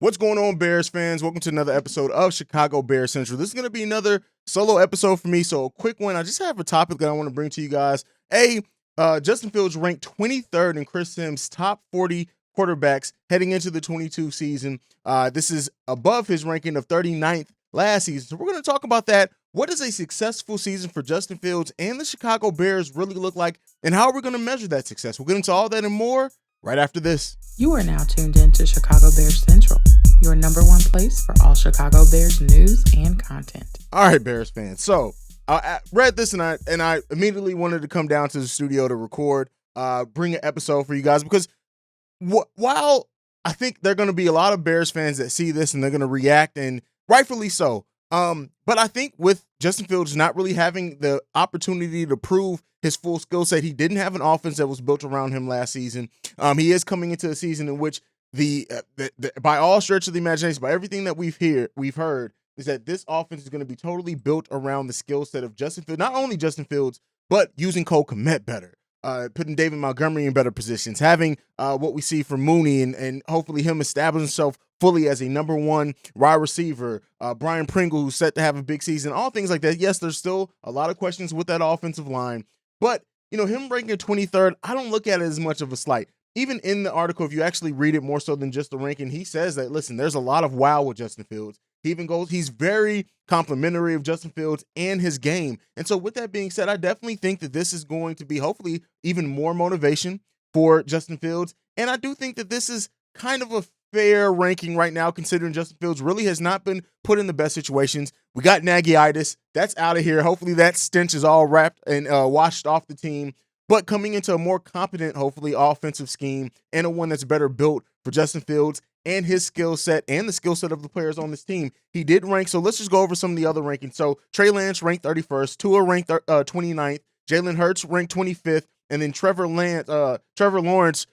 What's going on, Bears fans? Welcome to another episode of Chicago Bears Central. This is going to be another solo episode for me, so a quick one. I just have a topic that I want to bring to you guys. Justin Fields ranked 23rd in Chris Sims' top 40 quarterbacks heading into the 22 season. This is above his ranking of 39th last season. So we're going to talk about that. What does a successful season for Justin Fields and the Chicago Bears really look like, and how are we going to measure that success? We'll get into all that and more right after this. You are now tuned in to Chicago Bears Central, your number one place for all Chicago Bears news and content. All right, Bears fans. So I read this and I immediately wanted to come down to the studio to record, bring an episode for you guys because while I think there are going to be a lot of Bears fans that see this and they're going to react, and rightfully so. But I think with Justin Fields not really having the opportunity to prove his full skill set, he didn't have an offense that was built around him last season. He is coming into a season in which the by all stretch of the imagination, by everything that we've heard, is that this offense is going to be totally built around the skill set of Justin Fields. Not only Justin Fields, but using Cole Kmet better. Putting David Montgomery in better positions, having what we see from Mooney and hopefully him establish himself fully as a number one wide receiver, Brian Pringle, who's set to have a big season, all things like that. Yes, there's still a lot of questions with that offensive line, but him ranking 23rd, I don't look at it as much of a slight. Even in the article, if you actually read it more so than just the ranking, he says that, listen, there's a lot of wow with Justin Fields. He even goes, he's very complimentary of Justin Fields and his game. And so with that being said, I definitely think that this is going to be hopefully even more motivation for Justin Fields. And I do think that this is kind of a fair ranking right now, considering Justin Fields really has not been put in the best situations. We got Haize. That's out of here. Hopefully that stench is all wrapped and washed off the team. But coming into a more competent, hopefully, offensive scheme and a one that's better built for Justin Fields and his skill set and the skill set of the players on this team, he did rank. So let's just go over some of the other rankings. So Trey Lance ranked 31st, Tua ranked 29th, Jalen Hurts ranked 25th, and then Trevor Lawrence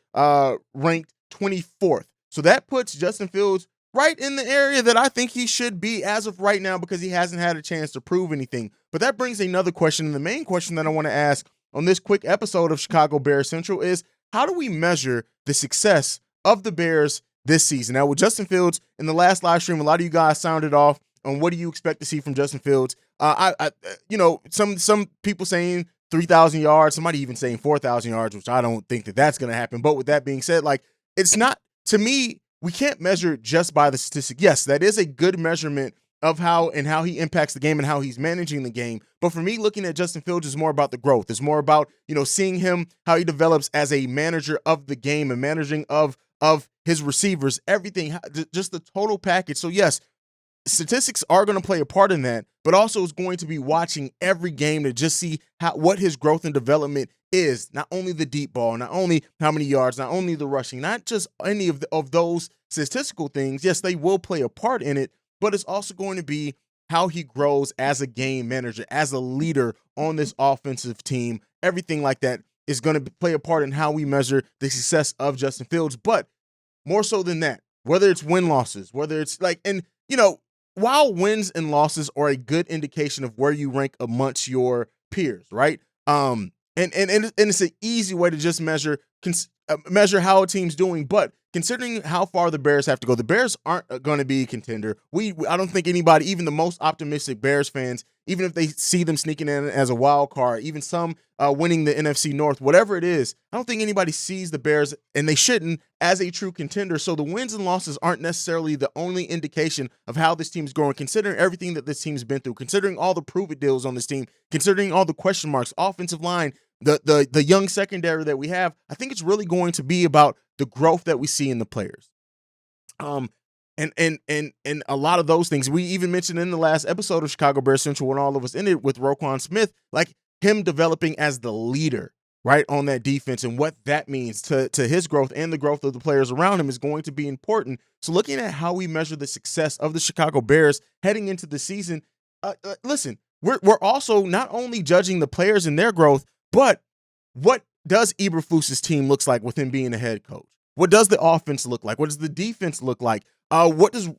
ranked 24th. So that puts Justin Fields right in the area that I think he should be as of right now because he hasn't had a chance to prove anything. But that brings another question, and the main question that I want to ask on this quick episode of Chicago Bears Central is, how do we measure the success of the Bears this season? Now, with Justin Fields, in the last live stream, a lot of you guys sounded off on what do you expect to see from Justin Fields. Some people saying 3,000 yards, somebody even saying 4,000 yards, which I don't think that that's going to happen. But with that being said, it's not, to me, we can't measure it just by the statistic. Yes, that is a good measurement of how he impacts the game and how he's managing the game. But for me, looking at Justin Fields is more about the growth. It's more about, seeing him, how he develops as a manager of the game and managing of his receivers, everything, just the total package. So yes, statistics are going to play a part in that, but also is going to be watching every game to just see what his growth and development is. Not only the deep ball, not only how many yards, not only the rushing, not just any of those statistical things. Yes, they will play a part in it, but it's also going to be how he grows as a game manager, as a leader on this offensive team. Everything like that is going to play a part in how we measure the success of Justin Fields. But more so than that, whether it's win-losses, whether it's while wins and losses are a good indication of where you rank amongst your peers, right? And it's an easy way to just measure how a team's doing. But considering how far the Bears have to go, the Bears aren't going to be a contender. I don't think anybody, even the most optimistic Bears fans, even if they see them sneaking in as a wild card, even some winning the NFC North, whatever it is, I don't think anybody sees the Bears, and they shouldn't, as a true contender. So the wins and losses aren't necessarily the only indication of how this team's going, considering everything that this team's been through, considering all the prove-it deals on this team, considering all the question marks, offensive line, the young secondary that we have. I think it's really going to be about the growth that we see in the players. And a lot of those things we even mentioned in the last episode of Chicago Bears Central when all of us ended with Roquan Smith, like him developing as the leader, right, on that defense, and what that means to his growth and the growth of the players around him is going to be important. So looking at how we measure the success of the Chicago Bears heading into the season, listen, we're also not only judging the players and their growth, but what does Eberflus's team looks like with him being the head coach? What does the offense look like? What does the defense look like? What does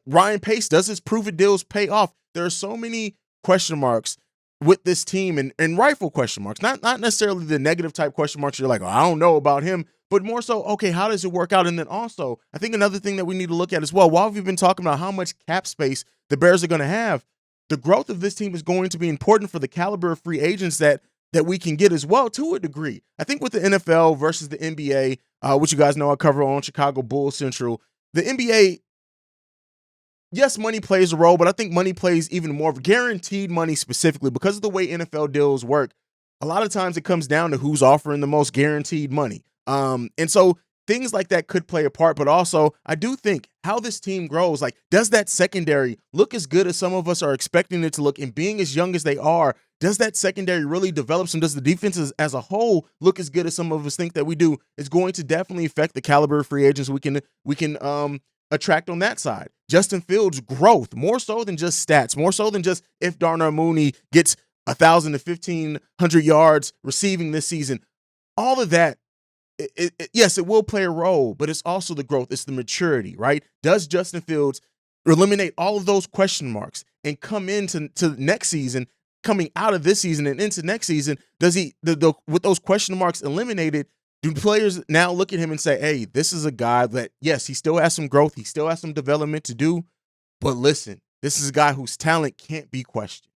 Ryan Pace, does his proven deals pay off? There are so many question marks with this team, and rightful question marks, not necessarily the negative type question marks. You're like, oh, I don't know about him, but more so, okay, how does it work out? And then also, I think another thing that we need to look at as well, while we've been talking about how much cap space the Bears are going to have, the growth of this team is going to be important for the caliber of free agents that we can get as well, to a degree. I think with the NFL versus the NBA, which you guys know I cover on Chicago Bulls Central, the NBA, yes, money plays a role, but I think money plays even more of guaranteed money specifically because of the way NFL deals work. A lot of times it comes down to who's offering the most guaranteed money. And so things like that could play a part, but also I do think how this team grows, like, does that secondary look as good as some of us are expecting it to look? And being as young as they are, does that secondary really develop? And does the defense as a whole look as good as some of us think that we do? It's going to definitely affect the caliber of free agents we can attract on that side. Justin Fields' growth, more so than just stats, more so than just if Darnell Mooney gets 1,000 to 1,500 yards receiving this season. All of that, yes, it will play a role, but it's also the growth. It's the maturity, right? Does Justin Fields eliminate all of those question marks and come into next season, coming out of this season and into next season, does he, with those question marks eliminated, do players now look at him and say, hey, this is a guy that, yes, he still has some growth, he still has some development to do, but listen, this is a guy whose talent can't be questioned.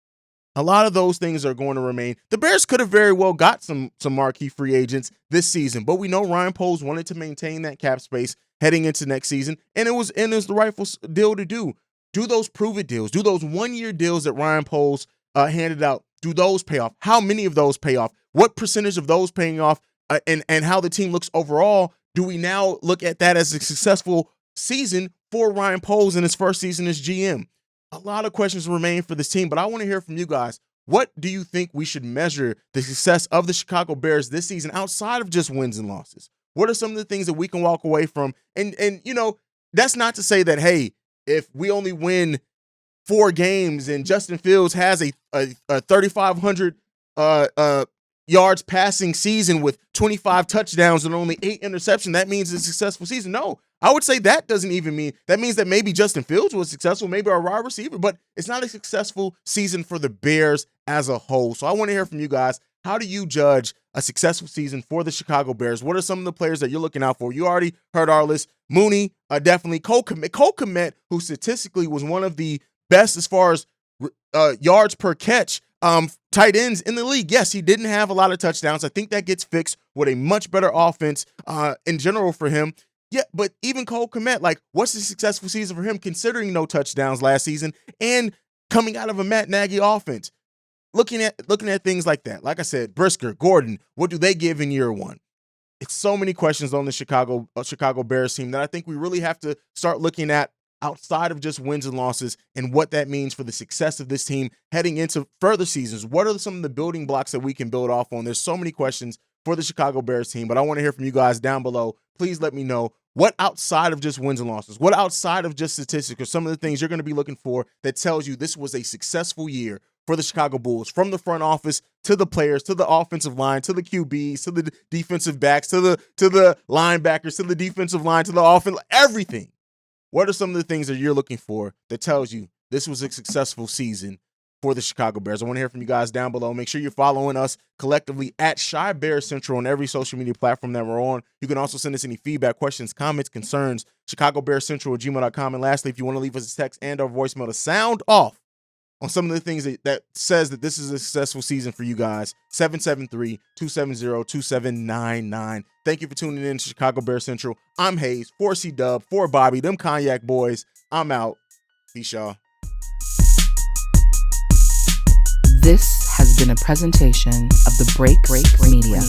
A lot of those things are going to remain. The Bears could have very well got some marquee free agents this season, but we know Ryan Poles wanted to maintain that cap space heading into next season, and it was the rightful deal to do. Do those prove-it deals. Do those one-year deals that Ryan Poles handed out. Do those pay off? How many of those pay off? What percentage of those paying off? And how the team looks overall? Do we now look at that as a successful season for Ryan Poles in his first season as GM? A lot of questions remain for this team, but I want to hear from you guys. What do you think we should measure the success of the Chicago Bears this season outside of just wins and losses? What are some of the things that we can walk away from? And you know, that's not to say that, hey, if we only win 4 games and Justin Fields has a 3,500 yards passing season with 25 touchdowns and only 8 interceptions, that means it's a successful season. No, I would say that doesn't even mean, that means that maybe Justin Fields was successful, maybe our wide receiver, but it's not a successful season for the Bears as a whole. So I want to hear from you guys. How do you judge a successful season for the Chicago Bears? What are some of the players that you're looking out for? You already heard our list. Mooney, definitely. Cole Kmet, who statistically was one of the best as far as yards per catch tight ends in the league. Yes, he didn't have a lot of touchdowns. I think that gets fixed with a much better offense in general for him. Yeah, but even Cole Kmet, like, what's a successful season for him considering no touchdowns last season and coming out of a Matt Nagy offense? Looking at things like that. Like I said, Brisker, Gordon, what do they give in year one? It's so many questions on the Chicago Bears team that I think we really have to start looking at outside of just wins and losses and what that means for the success of this team heading into further seasons. What are some of the building blocks that we can build off on? There's so many questions for the Chicago Bears team, but I want to hear from you guys down below. Please let me know what outside of just wins and losses, what outside of just statistics are some of the things you're going to be looking for that tells you this was a successful year for the Chicago Bulls, from the front office to the players, to the offensive line, to the QBs, to the defensive backs, to the linebackers, to the defensive line, to the offense, everything. What are some of the things that you're looking for that tells you this was a successful season for the Chicago Bears? I want to hear from you guys down below. Make sure you're following us collectively at Chi Bears Central on every social media platform that we're on. You can also send us any feedback, questions, comments, concerns, chicagobearscentral@gmail.com. And lastly, if you want to leave us a text and or voicemail to sound off on some of the things that says that this is a successful season for you guys, 773-270-2799. Thank you for tuning in to Chicago Bears Central. I'm Haize, for C-Dub, for Bobby, them Cognac boys. I'm out. Peace, y'all. This has been a presentation of the Break Media.